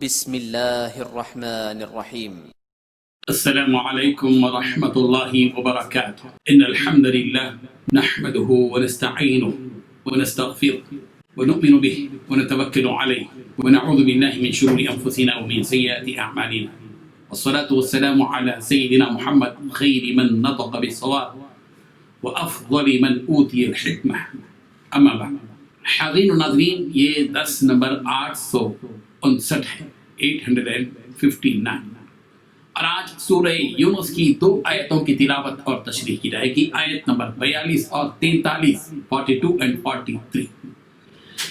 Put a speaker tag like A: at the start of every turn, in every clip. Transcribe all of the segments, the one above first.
A: بسم الله الرحمن الرحيم.
B: السلام عليكم ورحمة الله وبركاته. إن الحمد لله نحمده ونستعينه ونستغفره ونؤمن به ونتوكل عليه ونعوذ بالله من شرور أنفسنا ومن سيئات أعمالنا، والصلاة والسلام على سيدنا محمد خير من نطق بالصواب وأفضل من أوتي الحكمة. أما بعد، حاضرین و ناظرین، یہ درس نمبر 859 ہے، 859، اور آج سورہ یونس کی 2 آیتوں کی تلاوت اور تشریح کی جائے گی، آیت نمبر 42 اور 43، 42 and 43۔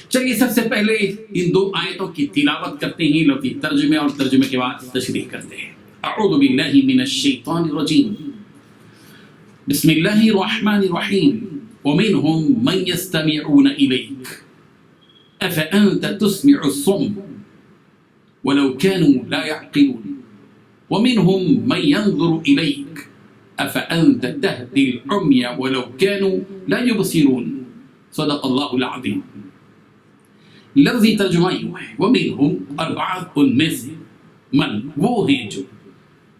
B: چلیے سب سے پہلے ان 2 آیتوں کی تلاوت کرتے ہیں، لفظی ترجمے اور ترجمے کے بعد تشریح کرتے ہیں۔ اعوذ باللہ من الشیطان الرجیم، بسم اللہ الرحمن الرحیم۔ ومنهم من يستمعون إليك أفأنت تسمع الصم ولو كانوا لا يعقلون ومنهم من ينظر إليك أفأنت تهدي العمي ولو كانوا لا يبصرون۔ صدق اللہ العظیم۔ لفظی ترجمہ یوں ہے، ومنهم، اور بعض ان میں سے، من، وہ ہیں جو،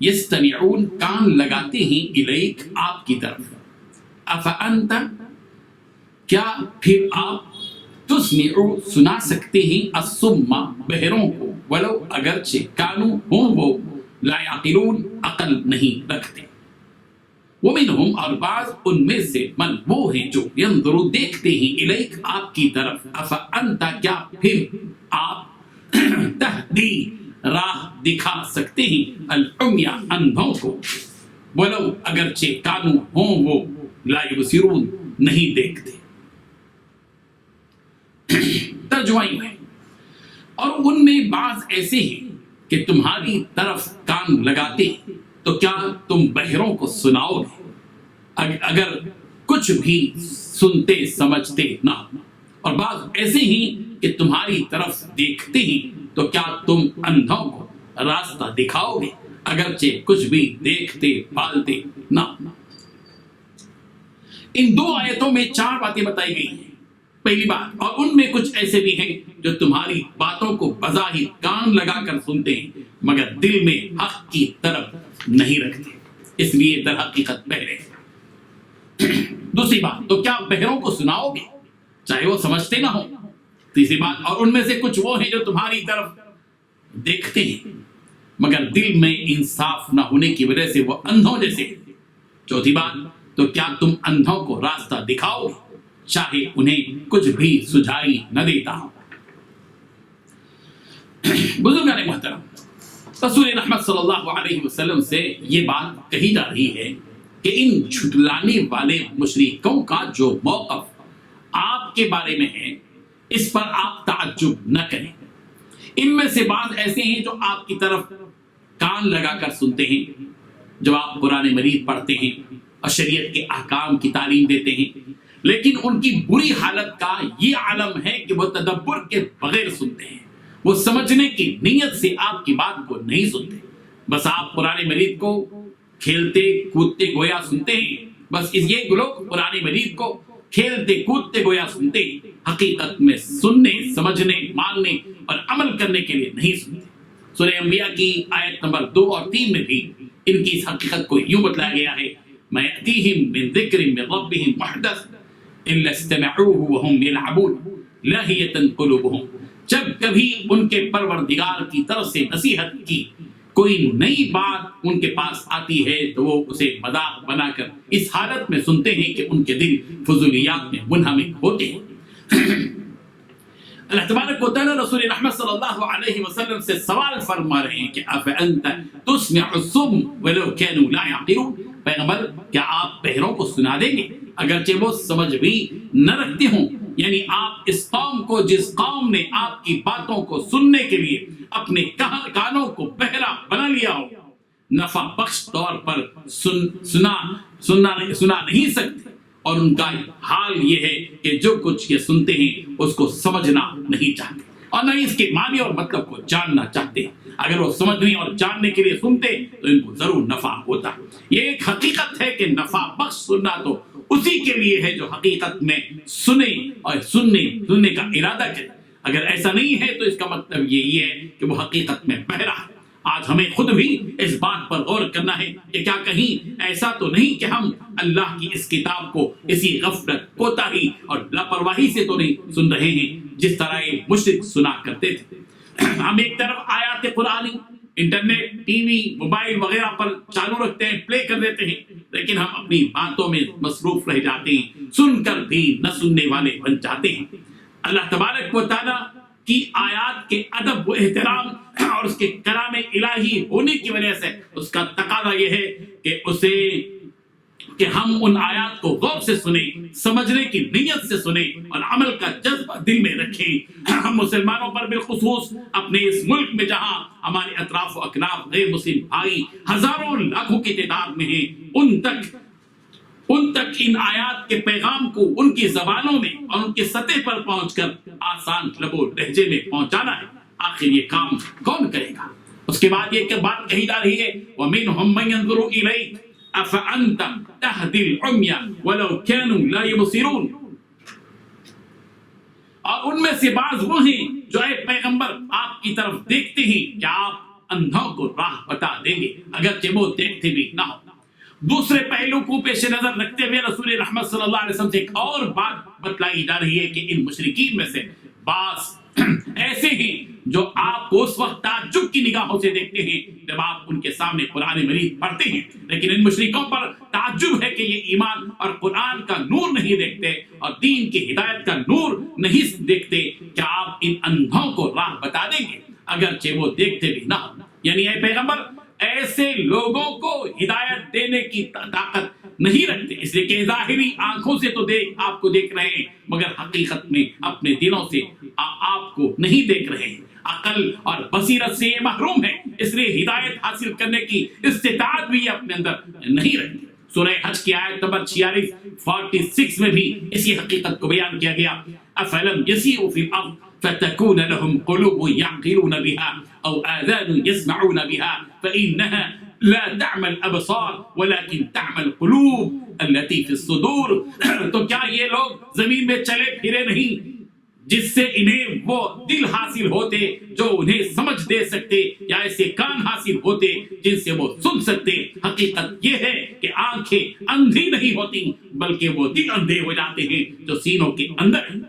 B: یستمعون، کان لگاتے ہیں، الیک، آپ کی طرف، افأنت، کیا پھر آپ، تسمعو، سنا سکتے ہیں، الصم، بہروں کو، ولو، اگرچہ، کانو، ہوں وہ، لا یعقلون، عقل نہیں رکھتے۔ ومنہم، اور بعض ان میں سے، من، وہ ہیں جو، ینظرو، دیکھتے ہیں، الیک، آپ کی طرف، افانت، کیا پھر آپ، تہدی، راہ دکھا سکتے ہیں، العمی، اندھوں کو، ولو، اگرچہ، کانو، ہوں وہ، لا یبصرون، نہیں دیکھتے۔ ترجمہ یوں ہے، اور ان میں بعض ایسے ہیں کہ تمہاری طرف کان لگاتے ہیں تو کیا تم بہروں کو سناؤ گے اگر کچھ بھی سنتے سمجھتے نہ، اور بعض ایسے ہیں کہ تمہاری طرف دیکھتے ہیں تو کیا تم اندھوں کو راستہ دکھاؤ گے اگرچہ کچھ بھی دیکھتے پالتے نہ۔ ان 2 آیتوں میں 4 باتیں بتائی گئی ہیں۔ پہلی بات، اور ان میں کچھ ایسے بھی ہیں جو تمہاری باتوں کو بظاہر کان لگا کر سنتے ہیں مگر دل میں حق کی طرف نہیں رکھتے، اس لیے در حقیقت بہرے ہیں۔ دوسری بات، تو کیا بہروں کو سناؤ گے چاہے وہ سمجھتے نہ ہوں۔ تیسری بات، اور ان میں سے کچھ وہ ہیں جو تمہاری طرف دیکھتے ہیں مگر دل میں انصاف نہ ہونے کی وجہ سے وہ اندھوں جیسے ہیں۔ چوتھی بات، تو کیا تم اندھوں کو راستہ دکھاؤ گے چاہے انہیں کچھ بھی سجھائی نہ دیتا ہو۔ بزرگان محترم، رسول رحمت صلی اللہ علیہ وسلم سے یہ بات کہی جا رہی ہے کہ ان جھٹلانے والے مشرکوں کا جو موقف آپ کے بارے میں ہے اس پر آپ تعجب نہ کریں۔ ان میں سے بعض ایسے ہیں جو آپ کی طرف کان لگا کر سنتے ہیں جب آپ قرآن مجید پڑھتے ہیں اور شریعت کے احکام کی تعلیم دیتے ہیں، لیکن ان کی بری حالت کا یہ عالم ہے کہ وہ تدبر کے بغیر سنتے ہیں، وہ سمجھنے کی نیت سے آپ کی بات کو نہیں سنتے، بس آپ قرآن مجید کو کھیلتے کودتے گویا سنتے ہیں، بس یہ لوگ قرآن مجید کو کھیلتے کودتے گویا سنتے ہیں، حقیقت میں سننے، سمجھنے، ماننے اور عمل کرنے کے لیے نہیں سنتے۔ سورہ انبیاء کی آیت نمبر 2 اور 3 میں بھی ان کی اس حقیقت کو یوں بتلایا گیا ہے، مَا يَأْتِيهِم مِّن ذِكْرٍ مِّن رَّبِّهِم مُحْدَثٍ إِلَّا اسْتَمَعُوهُ وَهُمْ يَلْعَبُونَ لَاهِيَةً قُلُوبُهُمْ۔ جب کبھی ان کے پروردگار کی طرف سے نصیحت کی کوئی نئی بات ان کے پاس آتی ہے تو وہ اسے مذاق بنا کر اس حالت میں سنتے ہیں کہ ان کے دل فضولیات میں منہمک ہوتے ہیں۔ اللہ تبارک و تعالیٰ رسول رحمت صلی اللہ علیہ وسلم سے سوال فرما رہے ہیں کہ أَفَأَنْتَ تُسْمِعُ الصُّمَّ وَلَوْ كَانُوا لَا يَعْقِلُونَ۔ پیغمبر، کیا آپ بہروں کو سنا دیں گے اگرچہ وہ سمجھ بھی نہ رکھتے ہوں؟ یعنی آپ اس قوم کو، جس قوم نے آپ کی باتوں کو سننے کے لیے اپنے کانوں کو بہرا بنا لیا ہو، نفع بخش طور پر سنا نہیں سکتے، اور ان کا حال یہ ہے کہ جو کچھ یہ سنتے ہیں اس کو سمجھنا نہیں چاہتے اور نہ ہی اس کے معنی اور مطلب کو جاننا چاہتے۔ اگر وہ سمجھنے اور جاننے کے لیے سنتے تو ان کو ضرور نفع ہوتا۔ یہ ایک حقیقت ہے کہ نفع بخش سننا تو اسی کے لیے ہے جو حقیقت میں سنے اور سننے کا ارادہ کرے۔ اگر ایسا نہیں ہے تو اس کا مطلب یہی ہے کہ وہ حقیقت میں بہرا ہے۔ آج ہمیں خود بھی اس بات پر غور کرنا ہے کہ کیا کہیں ایسا تو نہیں کہ ہم اللہ کی اس کتاب کو اسی غفلت، کوتاہی اور لاپرواہی سے تو نہیں سن رہے ہیں جس طرح یہ مشرک سنا کرتے تھے۔ ہم ایک طرف آیات قرآنی انٹرنیٹ، ٹی وی، موبائل وغیرہ پر چالو رکھتے ہیں، پلے کر دیتے ہیں، لیکن ہم اپنی باتوں میں مصروف رہ جاتے ہیں، سن کر بھی نہ سننے والے بن جاتے ہیں۔ اللہ تبارک و تعالیٰ کی آیات کے ادب و احترام اور اس کے کلام الہی ہونے کی وجہ سے اس کا تقاضا یہ ہے کہ ہم ان آیات کو غور سے سنیں، سمجھنے کی نیت سے سنیں اور عمل کا جذبہ دل میں رکھیں۔ ہم مسلمانوں پر بالخصوص اپنے اس ملک میں جہاں ہمارے اطراف و اکناف غیر مسلم بھائی ہزاروں لاکھوں کی تعداد میں ہیں، ان تک ان آیات کے پیغام کو ان کی زبانوں میں اور ان کے سطح پر پہنچ کر آسان لب و لہجے میں پہنچانا ہے۔ آخر یہ کام کون کرے گا؟ اس کے بعد یہ بات کہی جا رہی ہے وَمِنْهُمْ مَنْ يَنْظُرُ إِلَيْكَ أَفَأَنْتَ تَهْدِي الْعُمْيَ وَلَوْ كَانُوا لَا يُبْصِرُونَ۔ اور ان میں سے بعض وہ ہیں جو اے پیغمبر آپ کی طرف دیکھتے ہیں، کیا آپ اندھوں کو راہ بتا دیں گے اگرچہ وہ دیکھتے بھی نہ ہو۔ دوسرے پہلو کو پیش نظر رکھتے ہوئے رسول رحمت صلی اللہ علیہ وسلم سے ایک اور بات بتلائی جا رہی ہے کہ ان مشرکین میں سے بعض ایسے ہیں جو آپ کو اس وقت تعجب کی نگاہوں سے دیکھتے ہیں جب آپ ان کے سامنے قرآن مجید پڑھتے ہیں، لیکن ان مشرکوں پر تعجب ہے کہ یہ ایمان اور قرآن کا نور نہیں دیکھتے اور دین کی ہدایت کا نور نہیں دیکھتے۔ کیا آپ ان اندھوں کو راہ بتا دیں گے اگرچہ وہ دیکھتے بھی نہ ہو؟ یعنی اے پیغمبر ایسے لوگوں کو ہدایت دینے کی طاقت نہیں رکھتے، اس لیے کہ ظاہری آنکھوں سے تو آپ کو دیکھ رہے ہیں مگر حقیقت میں اپنے دلوں سے آپ کو نہیں دیکھ رہے ہیں، عقل اور بصیرت سے یہ محروم ہے، اس لیے ہدایت حاصل کرنے کی استطاعت بھی اپنے اندر نہیں رکھتے۔ سورہ حج کی آیت نمبر 46 میں بھی اسی حقیقت کو بیان کیا گیا۔ افلم یسیروا فی الارض فتكون لهم قلوب يعقلون بها أو آذان يسمعون بها فإنها لا تعمى الأبصار ولكن تعمى القلوب التي في الصدور۔ تو کیا یہ لوگ زمین میں چلے پھرے نہیں جس سے انہیں وہ دل حاصل ہوتے جو انہیں سمجھ دے سکتے، یا ایسے کان حاصل ہوتے جن سے وہ سن سکتے؟ حقیقت یہ ہے کہ آنکھیں اندھی نہیں ہوتی بلکہ وہ دل اندھے ہو جاتے ہیں جو سینوں کے اندر ہیں۔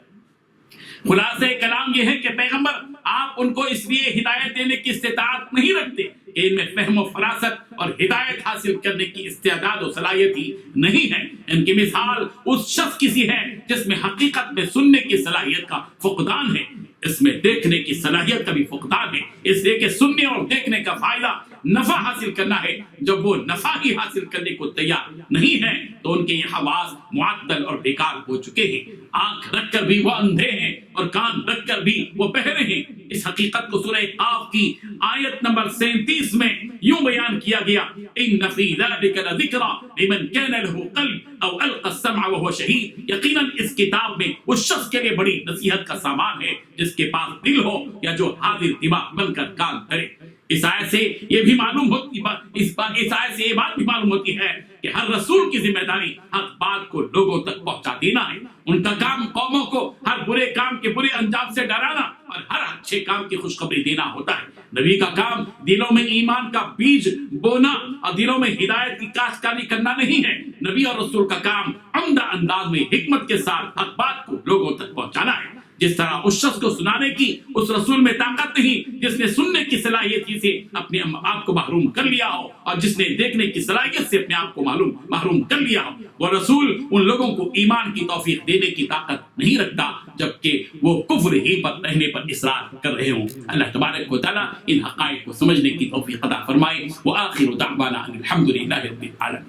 B: خلاصہ کلام یہ ہے کہ پیغمبر آپ ان کو اس لیے ہدایت دینے کی استطاعت نہیں رکھتے کہ ان میں فہم و فراست اور ہدایت حاصل کرنے کی استعداد و صلاحیت ہی نہیں ہے۔ ان کی مثال اس شخص کی سی ہے جس میں حقیقت میں سننے کی صلاحیت کا فقدان ہے، اس میں دیکھنے کی صلاحیت کا بھی فقدان ہے، اس لیے کہ سننے اور دیکھنے کا فائدہ نفع حاصل کرنا ہے۔ جب وہ نفع ہی حاصل کرنے کو تیار نہیں ہے تو ان کے یہ حواس معطل اور بیکار ہو چکے ہیں۔ آنکھ رکھ کر بھی وہ اندھے ہیں اور کان رکھ کر بھی وہ بہرے ہیں۔ اس حقیقت کو سورہ قاف کی آیت نمبر 37 میں یوں بیان کیا گیا ان فی ذلک لذکری لمن کان له قلب او القى السمع وهو شہید۔ یقیناً اس کتاب میں اس شخص کے لیے بڑی نصیحت کا سامان ہے جس کے پاس دل ہو یا جو حاضر دماغ بن کر کان دھرے۔ اس آیت سے یہ بھی معلوم ہوتی ہے کہ ہر رسول کی ذمہ داری حق بات کو لوگوں تک پہنچا دینا ہے۔ ان کا کام قوموں کو ہر برے کام کے برے انجام سے ڈرانا اور ہر اچھے کام کی خوشخبری دینا ہوتا ہے۔ نبی کا کام دلوں میں ایمان کا بیج بونا اور دلوں میں ہدایت کی کاشتکاری کرنا نہیں ہے۔ نبی اور رسول کا کام عمدہ انداز میں حکمت کے ساتھ حق بات کو لوگوں تک پہنچانا ہے۔ جس طرح اس شخص کو سنانے کی اس رسول میں طاقت نہیں جس نے سننے کی صلاحیت ہی سے اپنے آپ کو محروم کر لیا ہو، اور جس نے دیکھنے کی صلاحیت سے اپنے آپ کو محروم کر لیا ہو، وہ رسول ان لوگوں کو ایمان کی توفیق دینے کی طاقت نہیں رکھتا جبکہ وہ کفر ہی پر رہنے پر اصرار کر رہے ہوں۔ اللہ تبارک و تعالیٰ ان حقائق کو سمجھنے کی توفیق عطا فرمائے۔ وآخر دعوانا الحمد للہ رب العالمین۔